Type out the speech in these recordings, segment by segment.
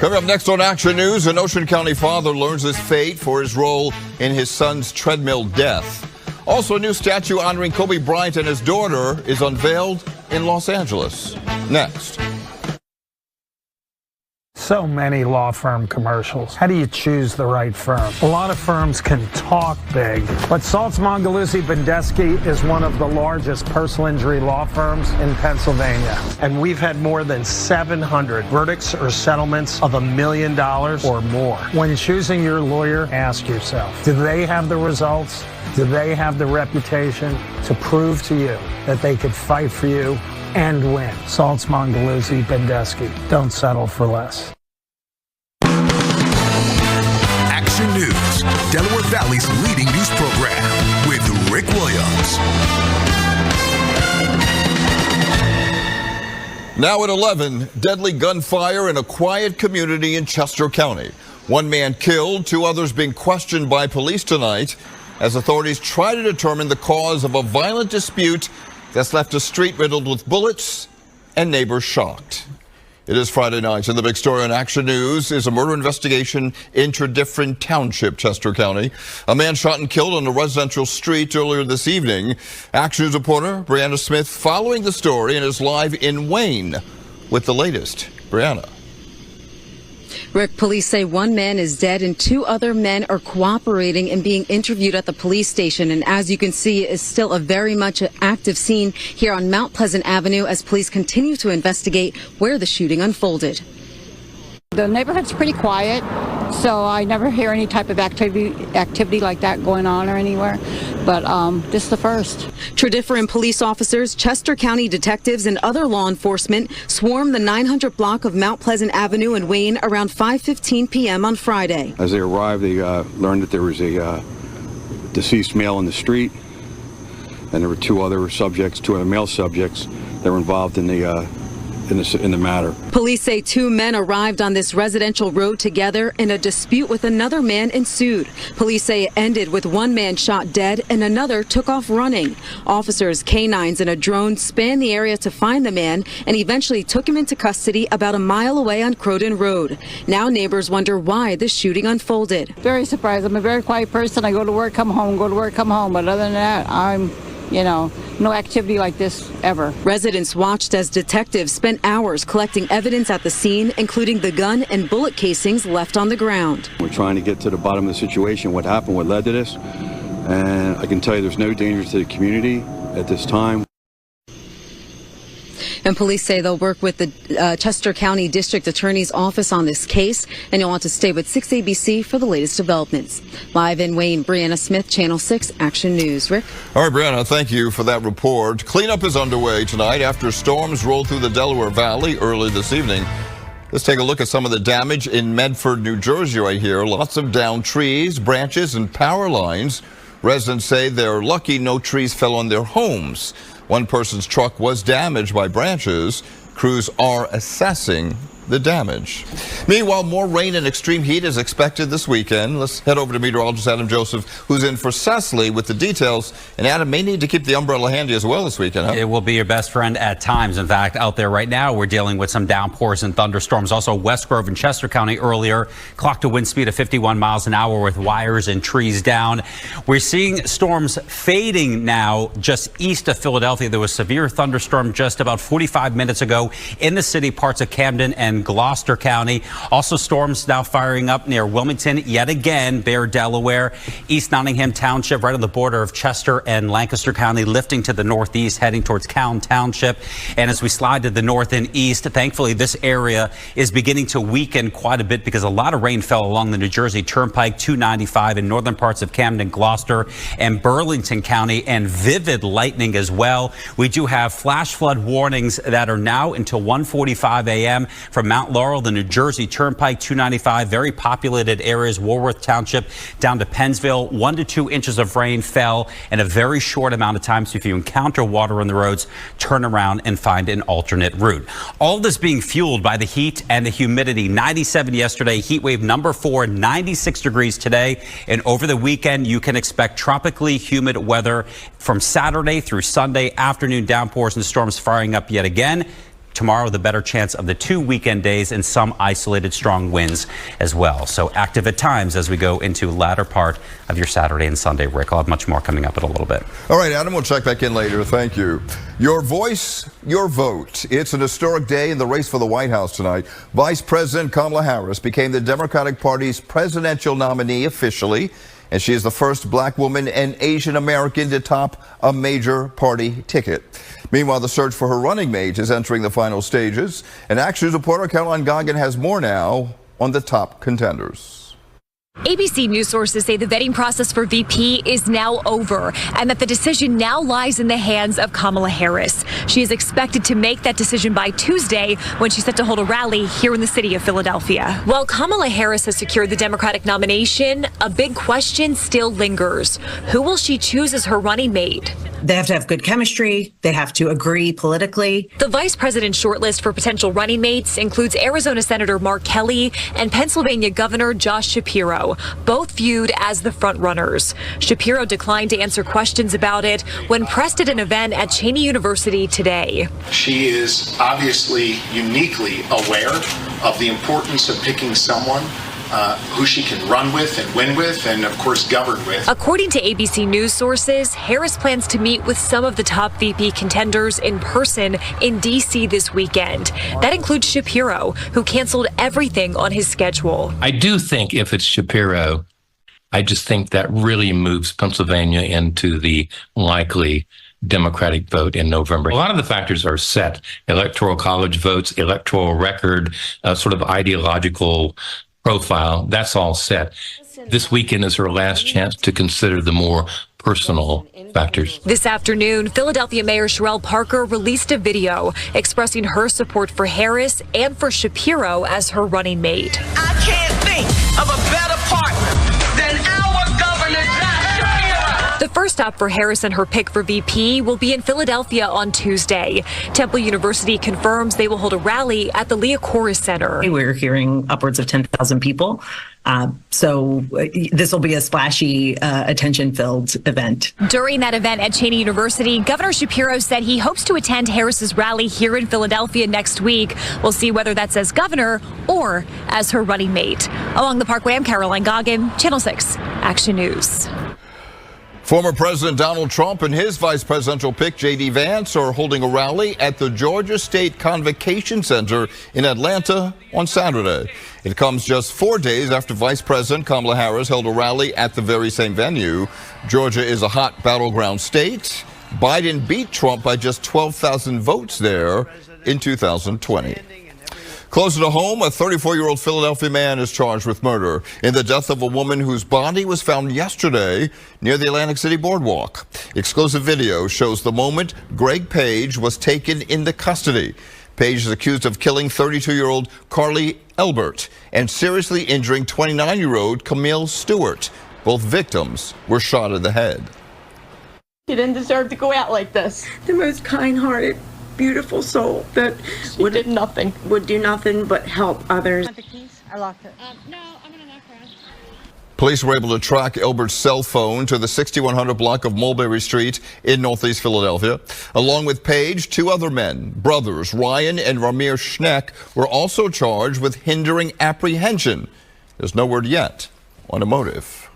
Coming up next on Action News, an Ocean County father learns his fate for his role in his son's treadmill death. Also, a new statue honoring Kobe Bryant and his daughter is unveiled in Los Angeles. Next. So many law firm commercials. How do you choose the right firm? A lot of firms can talk big, but Saltz Mongeluzzi Bendesky is one of the largest personal injury law firms in Pennsylvania. And we've had more than 700 verdicts or settlements of $1 million or more. When choosing your lawyer, ask yourself, do they have the results? Do they have the reputation to prove to you that they could fight for you and win? Saltz Mongeluzzi Bendesky. Don't settle for less. Action News, Delaware Valley's leading news program with Rick Williams. Now at 11, deadly gunfire in a quiet community in Chester County. One man killed, 2 others being questioned by police tonight as authorities try to determine the cause of a violent dispute that's left a street riddled with bullets and neighbors shocked. It is Friday night, and the big story on Action News is a murder investigation in Tredyffrin Township, Chester County. A man shot and killed on a residential street earlier this evening. Action News reporter Brianna Smith following the story and is live in Wayne with the latest. Brianna. Rick, police say 1 man is dead and 2 other men are cooperating and being interviewed at the police station. And as you can see, it is still a very much active scene here on Mount Pleasant Avenue as police continue to investigate where the shooting unfolded. The neighborhood's pretty quiet, so I never hear any type of activity like that going on or anywhere. But this is the first. Tredyffrin police officers, Chester County detectives, and other law enforcement swarmed the 900 block of Mount Pleasant Avenue in Wayne around 5:15 p.m. on Friday. As they arrived, they learned that there was a deceased male in the street, and there were 2 other male subjects that were involved in the matter. Police say 2 men arrived on this residential road together and a dispute with another man ensued. Police say it ended with 1 man shot dead and another took off running. Officers, canines, and a drone spanned the area to find the man and eventually took him into custody about a mile away on Croton Road. Now neighbors wonder why the shooting unfolded. Very surprised. I'm a very quiet person. I go to work, come home, go to work, come home. But other than that, I'm no activity like this ever. Residents watched as detectives spent hours collecting evidence at the scene, including the gun and bullet casings left on the ground. We're trying to get to the bottom of the situation, what happened, what led to this. And I can tell you there's no danger to the community at this time. And police say they'll work with the Chester County District Attorney's Office on this case. And you'll want to stay with 6 ABC for the latest developments. Live in Wayne, Brianna Smith, Channel 6 Action News. Rick? All right, Brianna, thank you for that report. Cleanup is underway tonight after storms rolled through the Delaware Valley early this evening. Let's take a look at some of the damage in Medford, New Jersey right here. Lots of downed trees, branches, and power lines. Residents say they're lucky no trees fell on their homes. 1 person's truck was damaged by branches. Crews are assessing the damage. Meanwhile, more rain and extreme heat is expected this weekend. Let's head over to meteorologist Adam Joseph, who's in for Cecily with the details. And Adam may need to keep the umbrella handy as well this weekend, huh? It will be your best friend at times. In fact, out there right now, we're dealing with some downpours and thunderstorms. Also, West Grove and Chester County earlier clocked a wind speed of 51 miles an hour with wires and trees down. We're seeing storms fading now just east of Philadelphia. There was severe thunderstorm just about 45 minutes ago in the city, parts of Camden and Gloucester County. Also storms now firing up near Wilmington yet again, Bear, Delaware, East Nottingham Township, right on the border of Chester and Lancaster County, lifting to the northeast, heading towards Cowan Township. And as we slide to the north and east, thankfully this area is beginning to weaken quite a bit because a lot of rain fell along the New Jersey Turnpike, 295 in northern parts of Camden, Gloucester, and Burlington County, and vivid lightning as well. We do have flash flood warnings that are now until 1:45 a.m. from Mount Laurel, the New Jersey Turnpike, 295, very populated areas, Woolworth Township, down to Pennsville. 1 to 2 inches of rain fell in a very short amount of time. So if you encounter water on the roads, turn around and find an alternate route. All this being fueled by the heat and the humidity. 97 yesterday, heat wave number 4, 96 degrees today. And over the weekend, you can expect tropically humid weather from Saturday through Sunday. Afternoon downpours and storms firing up yet again. tomorrow, the better chance of the 2 weekend days and some isolated strong winds as well. So active at times as we go into latter part of your Saturday and Sunday. Rick, I'll have much more coming up in a little bit. All right, Adam, we'll check back in later. Thank you. Your voice, your vote. It's an historic day in the race for the White House tonight. Vice President Kamala Harris became the Democratic Party's presidential nominee officially, and she is the first black woman and Asian American to top a major party ticket. Meanwhile, the search for her running mate is entering the final stages. And Action News reporter Caroline Goggin has more now on the top contenders. ABC News sources say the vetting process for VP is now over and that the decision now lies in the hands of Kamala Harris. She is expected to make that decision by Tuesday when she's set to hold a rally here in the city of Philadelphia. While Kamala Harris has secured the Democratic nomination, a big question still lingers. Who will she choose as her running mate? They have to have good chemistry. They have to agree politically. The vice president's shortlist for potential running mates includes Arizona Senator Mark Kelly and Pennsylvania Governor Josh Shapiro, both viewed as the front runners. Shapiro declined to answer questions about it when pressed at an event at Cheney University today. She is obviously uniquely aware of the importance of picking someone who she can run with and win with and, of course, govern with. According to ABC News sources, Harris plans to meet with some of the top VP contenders in person in D.C. this weekend. That includes Shapiro, who canceled everything on his schedule. I do think if it's Shapiro, I just think that really moves Pennsylvania into the likely Democratic vote in November. A lot of the factors are set. Electoral college votes, electoral record, sort of ideological profile, that's all set. This weekend is her last chance to consider the more personal factors. This afternoon, Philadelphia Mayor Sherrell Parker released a video expressing her support for Harris and for Shapiro as her running mate. I can't think of a better partner than our Governor Josh Shapiro. The first stop for Harris and her pick for VP will be in Philadelphia on Tuesday. Temple University confirms they will hold a rally at the Leah Corus Center. We're hearing upwards of 10,000 people. So this will be a splashy, attention-filled event. During that event at Cheney University, Governor Shapiro said he hopes to attend Harris's rally here in Philadelphia next week. We'll see whether that's as governor or as her running mate. Along the Parkway, I'm Caroline Goggin, Channel 6 Action News. Former President Donald Trump and his vice presidential pick, J.D. Vance, are holding a rally at the Georgia State Convocation Center in Atlanta on Saturday. It comes just 4 days after Vice President Kamala Harris held a rally at the very same venue. Georgia is a hot battleground state. Biden beat Trump by just 12,000 votes there in 2020. Closer to home, a 34-year-old Philadelphia man is charged with murder in the death of a woman whose body was found yesterday near the Atlantic City boardwalk. Exclusive video shows the moment Greg Page was taken into custody. Page is accused of killing 32-year-old Carly Elbert and seriously injuring 29-year-old Camille Stewart. Both victims were shot in the head. He didn't deserve to go out like this. The most kind-hearted, beautiful soul that would do nothing but help others. The keys? I locked it. No, I'm gonna knock her out. Police were able to track Elbert's cell phone to the 6100 block of Mulberry Street in Northeast Philadelphia. Along with Page, two other men, brothers Ryan and Ramir Schneck, were also charged with hindering apprehension. There's no word yet on a motive.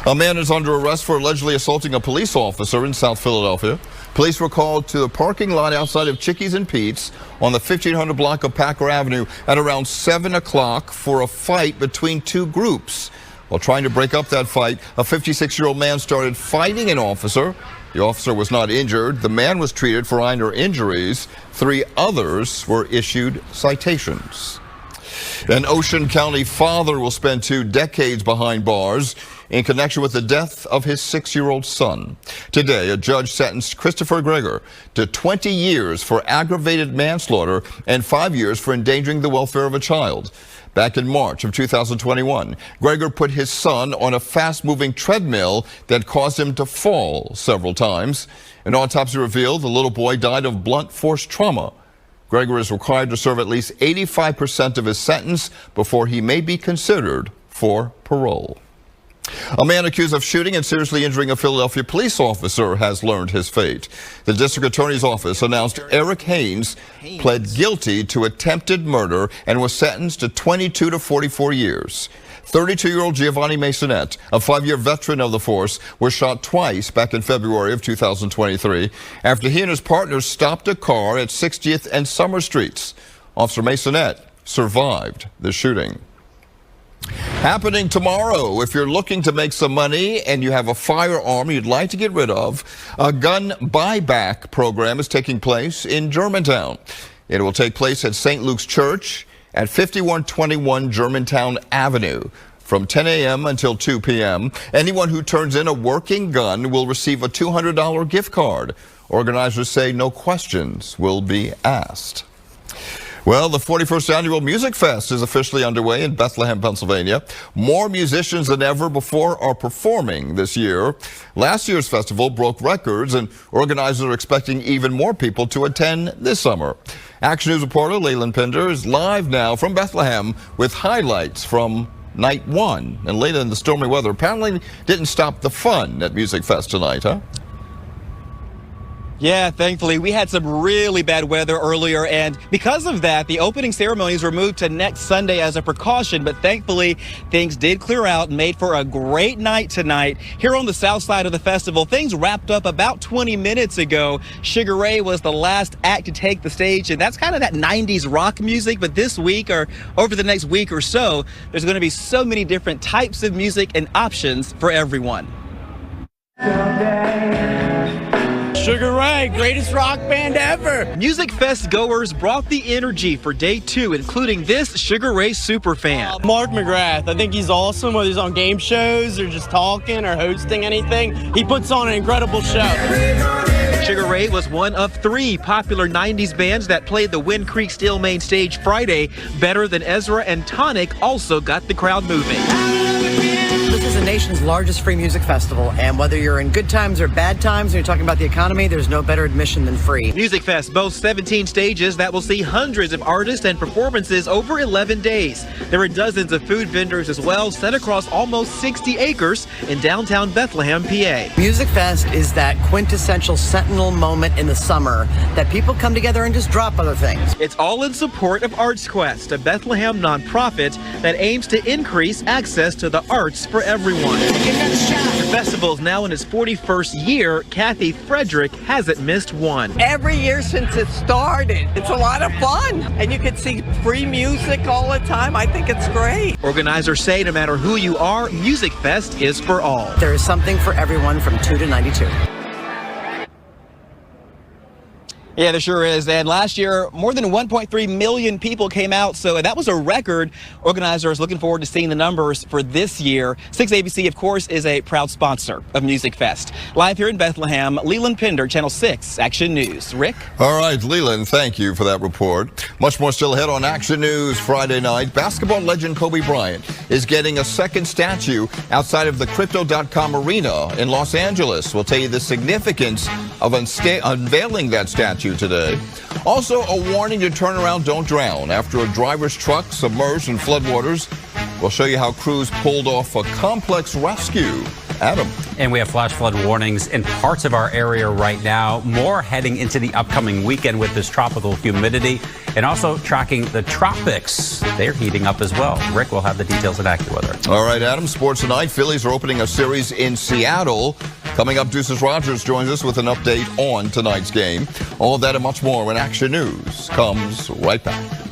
A man is under arrest for allegedly assaulting a police officer in South Philadelphia. Police were called to the parking lot outside of Chickies and Pete's on the 1500 block of Packer Avenue at around 7 o'clock for a fight between two groups. While trying to break up that fight, a 56-year-old man started fighting an officer. The officer was not injured. The man was treated for minor injuries. 3 others were issued citations. An Ocean County father will spend 2 decades behind bars in connection with the death of his 6-year-old son. Today, a judge sentenced Christopher Greger to 20 years for aggravated manslaughter and 5 years for endangering the welfare of a child. Back in March of 2021, Greger put his son on a fast-moving treadmill that caused him to fall several times. An autopsy revealed the little boy died of blunt force trauma. Greger is required to serve at least 85% of his sentence before he may be considered for parole. A man accused of shooting and seriously injuring a Philadelphia police officer has learned his fate. The district attorney's office announced Eric Haynes pled guilty to attempted murder and was sentenced to 22 to 44 years. 32-year-old Giovanni Masonette, a 5-year veteran of the force, was shot twice back in February of 2023 after he and his partner stopped a car at 60th and Summer Streets. Officer Masonette survived the shooting. Happening tomorrow, if you're looking to make some money and you have a firearm you'd like to get rid of, a gun buyback program is taking place in Germantown. It will take place at St. Luke's Church at 5121 Germantown Avenue from 10 a.m. until 2 p.m. Anyone who turns in a working gun will receive a $200 gift card. Organizers say no questions will be asked. Well, the 41st Annual Music Fest is officially underway in Bethlehem, Pennsylvania. More musicians than ever before are performing this year. Last year's festival broke records, and organizers are expecting even more people to attend this summer. Action News reporter Leland Pinder is live now from Bethlehem with highlights from night one. And Leland, the stormy weather apparently didn't stop the fun at Music Fest tonight, huh? Yeah, thankfully, we had some really bad weather earlier, and because of that, the opening ceremonies were moved to next Sunday as a precaution, but thankfully, things did clear out and made for a great night tonight. Here on the south side of the festival, things wrapped up about 20 minutes ago. Sugar Ray was the last act to take the stage, and that's kind of that 90s rock music, but this week, or over the next week or so, there's going to be so many different types of music and options for everyone. Sugar Ray, greatest rock band ever. Music Fest goers brought the energy for day two, including this Sugar Ray superfan. Mark McGrath, I think he's awesome, whether he's on game shows or just talking or hosting anything. He puts on an incredible show. Sugar Ray was one of 3 popular 90s bands that played the Wind Creek Steel main stage Friday. Better Than Ezra and Tonic also got the crowd moving. This is the nation's largest free music festival, and whether you're in good times or bad times, and you're talking about the economy, there's no better admission than free. Music Fest boasts 17 stages that will see hundreds of artists and performances over 11 days. There are dozens of food vendors as well, set across almost 60 acres in downtown Bethlehem, PA. Music Fest is that quintessential sentinel moment in the summer that people come together and just drop other things. It's all in support of Arts Quest, a Bethlehem nonprofit that aims to increase access to the arts for everyone. The festival is now in its 41st year. Kathy Frederick hasn't missed one. Every year since it started. It's a lot of fun, and you can see free music all the time. I think it's great. Organizers say no matter who you are, Music Fest is for all. There is something for everyone from 2 to 92. Yeah, there sure is. And last year, more than 1.3 million people came out, so that was a record. Organizers looking forward to seeing the numbers for this year. 6 ABC, of course, is a proud sponsor of Music Fest. Live here in Bethlehem, Leland Pinder, Channel 6, Action News. Rick? All right, Leland, thank you for that report. Much more still ahead on Action News Friday night. Basketball legend Kobe Bryant is getting a second statue outside of the Crypto.com Arena in Los Angeles. We'll tell you the significance of unveiling that statue today. Also, a warning to turn around, don't drown after a driver's truck submerged in floodwaters. We'll show you how crews pulled off a complex rescue. Adam. And we have flash flood warnings in parts of our area right now. More heading into the upcoming weekend with this tropical humidity, and also tracking the tropics. They're heating up as well. Rick will have the details of AccuWeather. All right, Adam. Sports tonight. Phillies are opening a series in Seattle. Coming up, Deuces Rogers joins us with an update on tonight's game. All of that and much more when Action News comes right back.